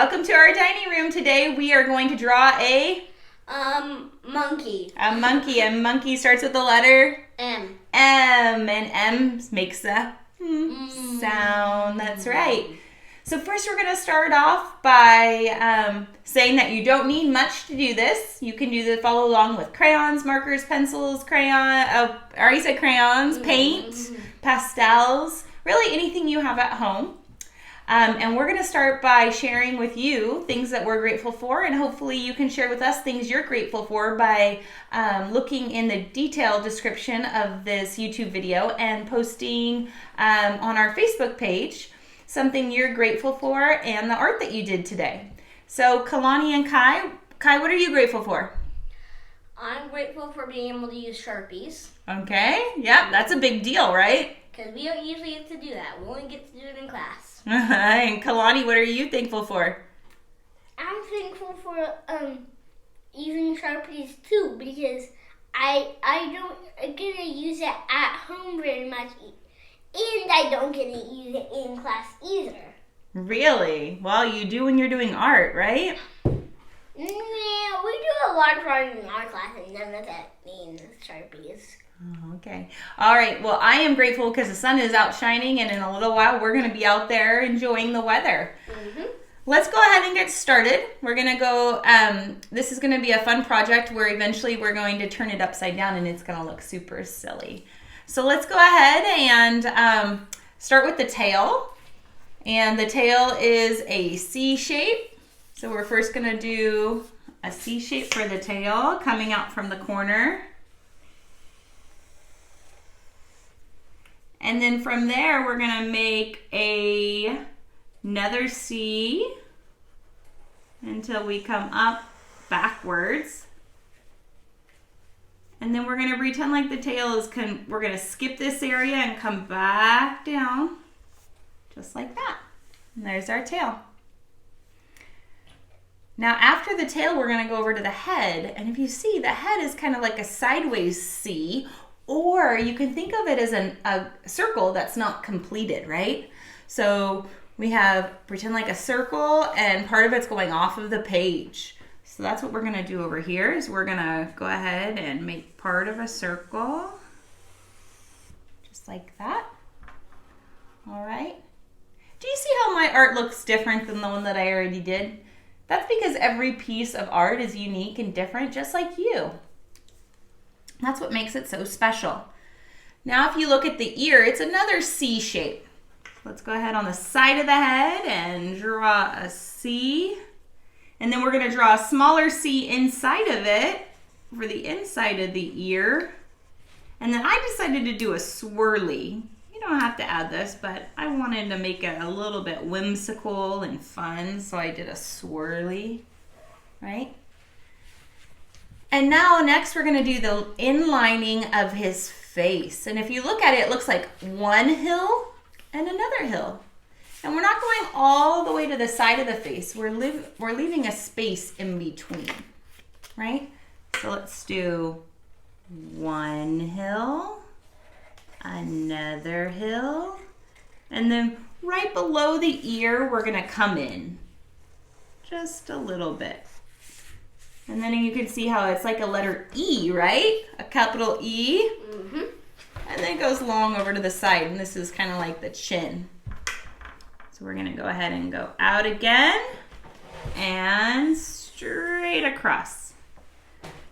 Welcome to our dining room. Today we are going to draw a monkey. A monkey. A monkey starts with the letter M. M, and M makes a sound. That's right. So first we're going to start off by saying that you don't need much to do this. You can follow along with crayons, markers, pencils, I already said crayons, paint, pastels, really anything you have at home. And we're going to start by sharing with you things that we're grateful for, and hopefully you can share with us things you're grateful for by looking in the detailed description of this YouTube video and posting on our Facebook page something you're grateful for and the art that you did today. So Kalani and Kai, what are you grateful for? I'm grateful for being able to use Sharpies. Okay, yeah, that's a big deal, right? Because we don't usually get to do that. We only get to do it in class. And Kalani, what are you thankful for? I'm thankful for using Sharpies too, because I don't get to use it at home very much, and I don't get to use it in class either. Really? Well, you do when you're doing art, right? Yeah, we do a lot of drawing in our class, and none of that means Sharpies. Oh, okay. All right. Well, I am grateful because the sun is out shining, and in a little while we're going to be out there enjoying the weather. Let's go ahead and get started. We're going to go, this is going to be a fun project where eventually we're going to turn it upside down and it's going to look super silly. So let's go ahead and start with the tail. And the tail is a C shape. So we're first going to do a C shape for the tail coming out from the corner. And then from there, we're going to make another C until we come up backwards. And then we're going to pretend like the tail is, we're going to skip this area and come back down, just like that. And there's our tail. Now after the tail, we're going to go over to the head. And if you see, the head is kind of like a sideways C, or you can think of it as a circle that's not completed, right? So we have pretend like a circle and part of it's going off of the page. So that's what we're gonna do over here is we're gonna go ahead and make part of a circle, just like that. All right. Do you see how my art looks different than the one that I already did? That's because every piece of art is unique and different, just like you. That's what makes it so special. Now if you look at the ear, it's another C shape. Let's go ahead on the side of the head and draw a C. And then we're going to draw a smaller C inside of it for the inside of the ear. And then I decided to do a swirly. You don't have to add this, but I wanted to make it a little bit whimsical and fun, so I did a swirly, right? And now next we're going to do the inlining of his face. And if you look at it, it looks like one hill and another hill. And we're not going all the way to the side of the face. We're leaving a space in between, right? So let's do one hill, another hill, and then right below the ear, we're going to come in just a little bit. And then you can see how it's like a letter E, right? A capital E. And then it goes long over to the side, and this is kind of like the chin. So we're gonna go ahead and go out again and straight across.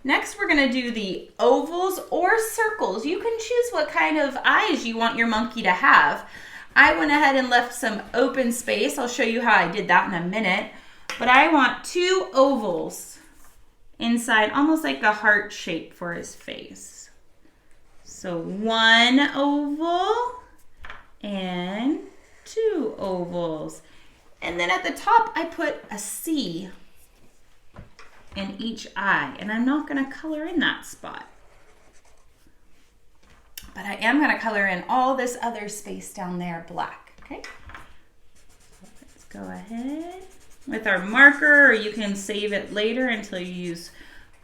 Next, we're gonna do the ovals or circles. You can choose what kind of eyes you want your monkey to have. I went ahead and left some open space. I'll show you how I did that in a minute. But I want two ovals inside, almost like a heart shape for his face. So one oval and two ovals. And then at the top, I put a C in each eye. And I'm not gonna color in that spot. But I am gonna color in all this other space down there black, okay? Let's go ahead with our marker, or you can save it later until you use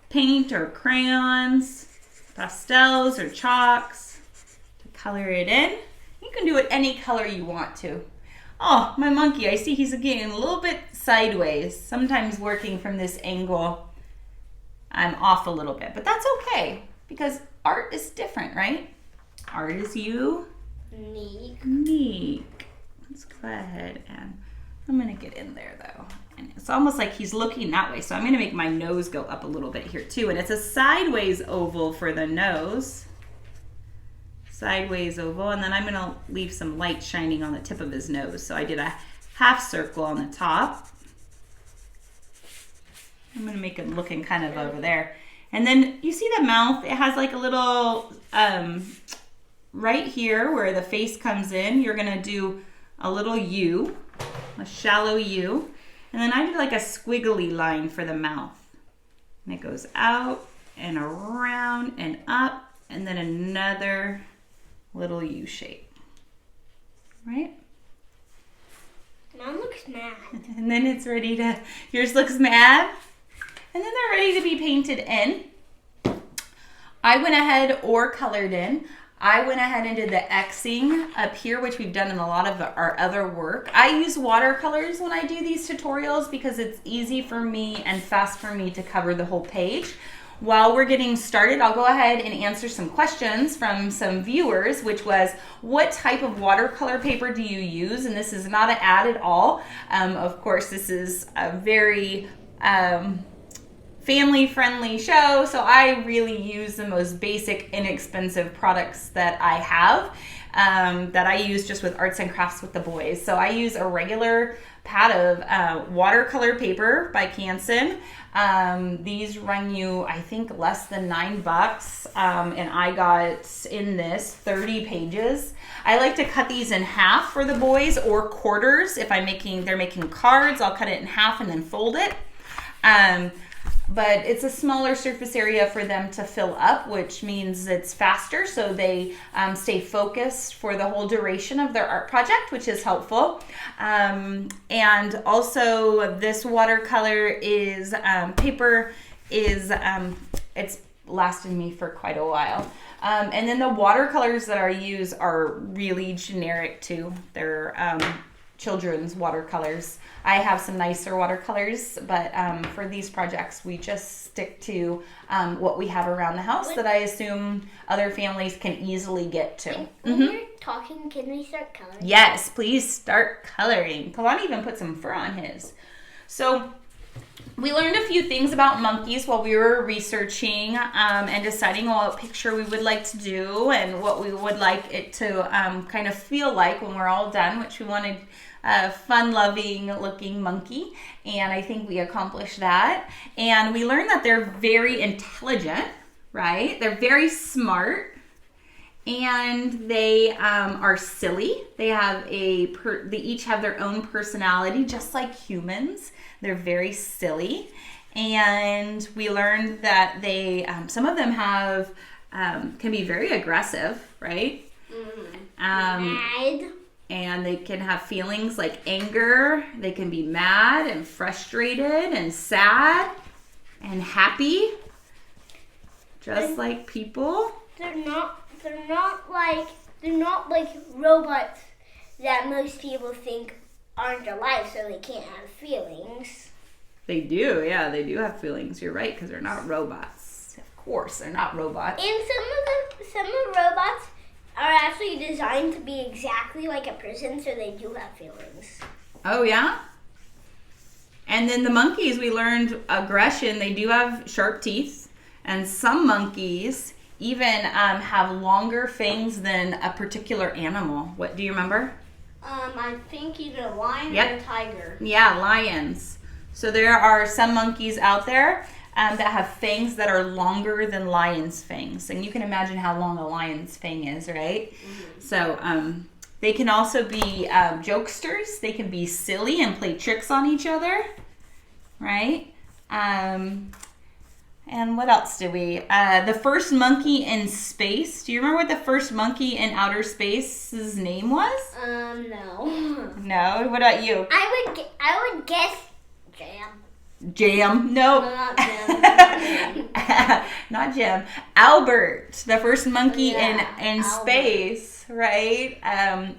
paint or crayons, pastels or chalks to color it in. You can do it any color you want to. Oh, my monkey, I see he's getting a little bit sideways. Sometimes working from this angle, I'm off a little bit, but that's okay because art is different, right? Art is unique. Let's go ahead and I'm gonna get in there though. And it's almost like he's looking that way. So I'm gonna make my nose go up a little bit here too. And it's a sideways oval for the nose. Sideways oval, and then I'm gonna leave some light shining on the tip of his nose. So I did a half circle on the top. I'm gonna make him looking kind of over there. And then you see the mouth, it has like a little, right here where the face comes in, you're gonna do a little U, a shallow U. And then I did like a squiggly line for the mouth. And it goes out and around and up, and then another little U shape, right? Mine looks mad. And then it's ready to, yours looks mad. And then they're ready to be painted in. I went ahead or colored in. I went ahead and did the Xing up here, which we've done in a lot of our other work. I use watercolors when I do these tutorials because it's easy for me and fast for me to cover the whole page. While we're getting started, I'll go ahead and answer some questions from some viewers, which was, what type of watercolor paper do you use? And this is not an ad at all. Of course, this is a very family-friendly show, so I really use the most basic, inexpensive products that I have, that I use just with arts and crafts with the boys. So I use a regular pad of watercolor paper by Canson. These run you, I think, less than $9, and I got in this 30 pages. I like to cut these in half for the boys, or quarters. If they're making cards, I'll cut it in half and then fold it. But it's a smaller surface area for them to fill up, which means it's faster, so they stay focused for the whole duration of their art project, which is helpful. And also this watercolor is paper is it's lasted me for quite a while. And then the watercolors that I use are really generic too. They're children's watercolors. I have some nicer watercolors, but for these projects, we just stick to what we have around the house that I assume other families can easily get to. When you're talking, can we start coloring? Yes, please start coloring. Kalani even put some fur on his. So we learned a few things about monkeys while we were researching and deciding what picture we would like to do and what we would like it to kind of feel like when we're all done, which we wanted a fun-loving looking monkey, and I think we accomplished that. And we learned that they're very intelligent, right? They're very smart, and they are silly. They have they each have their own personality, just like humans. They're very silly, and we learned that they some of them have can be very aggressive, right? Mad. And they can have feelings like anger. They can be mad and frustrated and sad and happy, just like people. They're not like robots that most people think aren't alive, so they can't have feelings. They do, yeah, they do have feelings. You're right, because they're not robots. Of course, they're not robots. And some of the robots are actually designed to be exactly like a person, so they do have feelings. Oh, yeah? And then the monkeys, we learned aggression. They do have sharp teeth. And some monkeys even have longer fangs than a particular animal. What do you remember? I think either a lion or a tiger. Yeah, lions. So there are some monkeys out there that have fangs that are longer than lions' fangs. And you can imagine how long a lion's fang is, right? Mm-hmm. So they can also be jokesters. They can be silly and play tricks on each other, right? And what else did we? The first monkey in space. Do you remember what the first monkey in outer space's name was? No. No? What about you? I would guess Jam. Jam? No. Not Jam. Not Jam. Albert, the first monkey in Albert. space, right?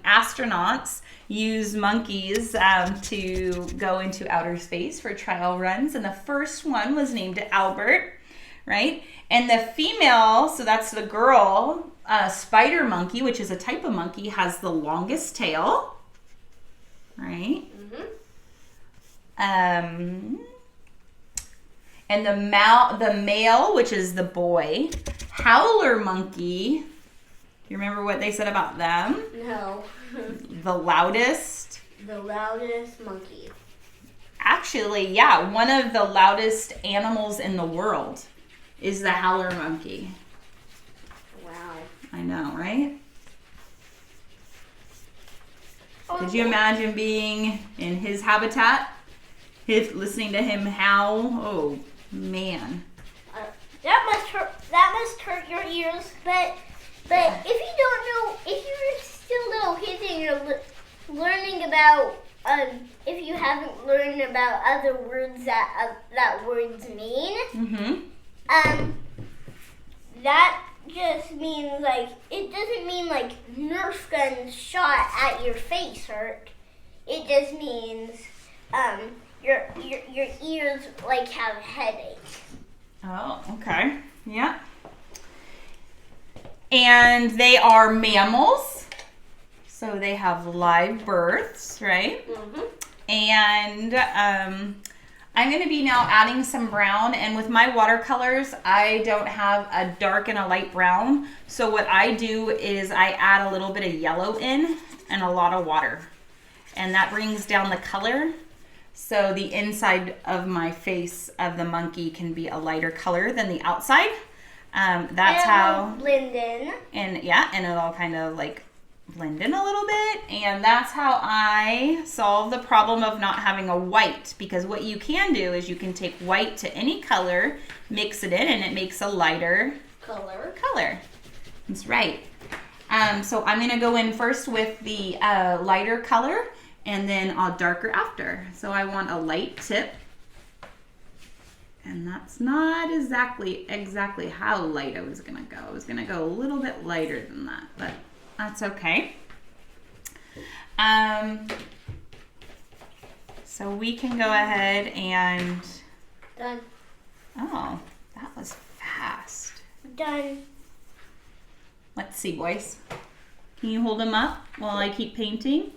Astronauts use monkeys to go into outer space for trial runs. And the first one was named Albert, right? And the female, so that's the girl, spider monkey, which is a type of monkey, has the longest tail, right? And the male, which is the boy, howler monkey. You remember what they said about them? No. The loudest. The loudest monkey. Actually, yeah, one of the loudest animals in the world is the howler monkey. Wow. I know, right? Could you imagine being in his habitat? Listening to him howl? Oh, man. That must hurt your ears, but if you don't know, if you're still little kids and you're learning about, if you haven't learned about other words that words mean, that just means like, it doesn't mean like Nerf gun shot at your face hurt. It just means your ears like have headaches. Oh, okay. Yeah. And they are mammals. So they have live births, right? And I'm going to be now adding some brown. And with my watercolors, I don't have a dark and a light brown. So what I do is I add a little bit of yellow in and a lot of water. And that brings down the color. So the inside of my face of the monkey can be a lighter color than the outside. That's how blend in. And yeah, and it'll kind of like blend in a little bit. And that's how I solve the problem of not having a white, because what you can do is you can take white to any color, mix it in, and it makes a lighter color. That's right. So I'm going to go in first with the lighter color, and then I'll darker after. So I want a light tip. And that's not exactly how light I was gonna go. I was gonna go a little bit lighter than that, but that's okay. So we can go ahead and... Done. Oh, that was fast. Done. Let's see, boys. Can you hold them up while I keep painting?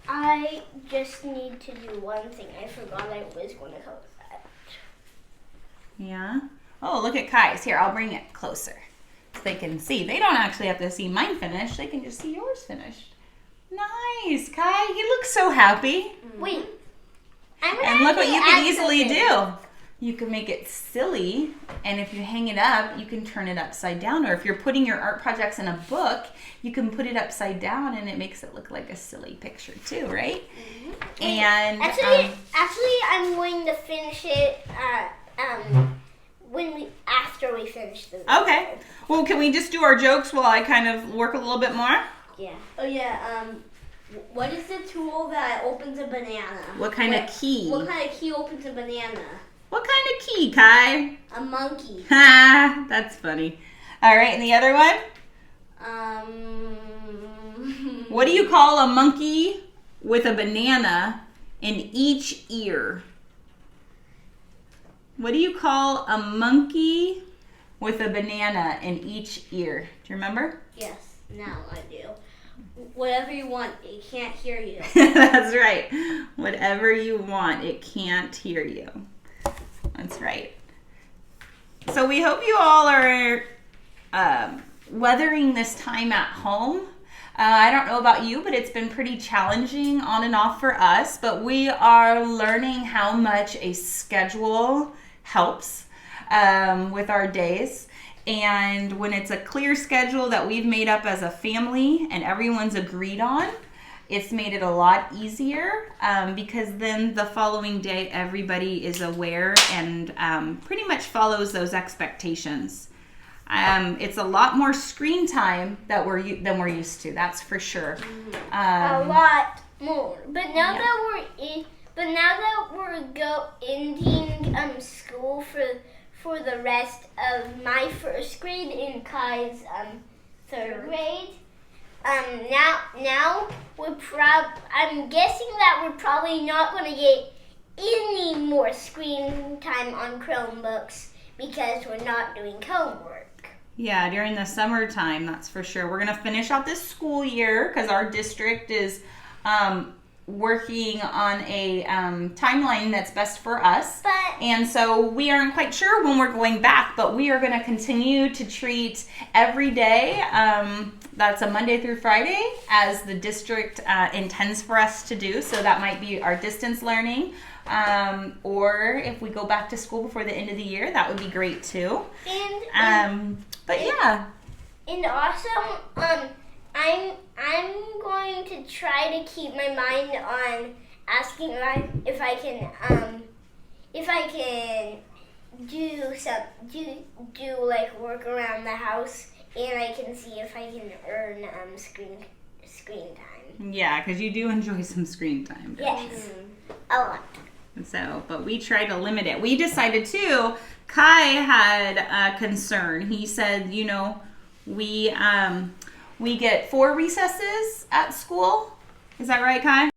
I just need to do one thing. I forgot I was going to color that. Yeah. Oh, look at Kai's. Here, I'll bring it closer so they can see. They don't actually have to see mine finished. They can just see yours finished. Nice, Kai. He looks so happy. Wait. And look what you can easily do. You can make it silly, and if you hang it up, you can turn it upside down. Or if you're putting your art projects in a book, you can put it upside down, and it makes it look like a silly picture too, right? Mm-hmm. And actually, I'm going to finish it after we finish the video. Okay. Well, can we just do our jokes while I kind of work a little bit more? Yeah. Oh yeah. What is the tool that opens a banana? What kind of key? What kind of key opens a banana? What kind of key, Kai? A monkey. Ha! That's funny. All right, and the other one? What do you call a monkey with a banana in each ear? What do you call a monkey with a banana in each ear? Do you remember? Yes, now I do. Whatever you want, it can't hear you. That's right. Whatever you want, it can't hear you. That's right. So we hope you all are weathering this time at home. I don't know about you, but it's been pretty challenging on and off for us. But we are learning how much a schedule helps with our days. And when it's a clear schedule that we've made up as a family and everyone's agreed on, it's made it a lot easier because then the following day everybody is aware and pretty much follows those expectations. It's a lot more screen time than we're used to. That's for sure. A lot more. But now that we're ending school for the rest of my first grade and Kai's third grade, now I'm guessing that we're probably not going to get any more screen time on Chromebooks because we're not doing homework. Yeah, during the summertime, that's for sure. We're going to finish out this school year because our district is working on a timeline that's best for us. And so we aren't quite sure when we're going back, but we are going to continue to treat every day, that's a Monday through Friday, as the district intends for us to do. So that might be our distance learning. Or if we go back to school before the end of the year, that would be great too. But yeah. And also, I'm going to try to keep my mind on asking if I can do like work around the house, and I can see if I can earn screen time. Yeah, because you do enjoy some screen time. Yes, a lot. So, but we try to limit it. We decided too. Kai had a concern. He said, we get 4 recesses at school. Is that right, Kai?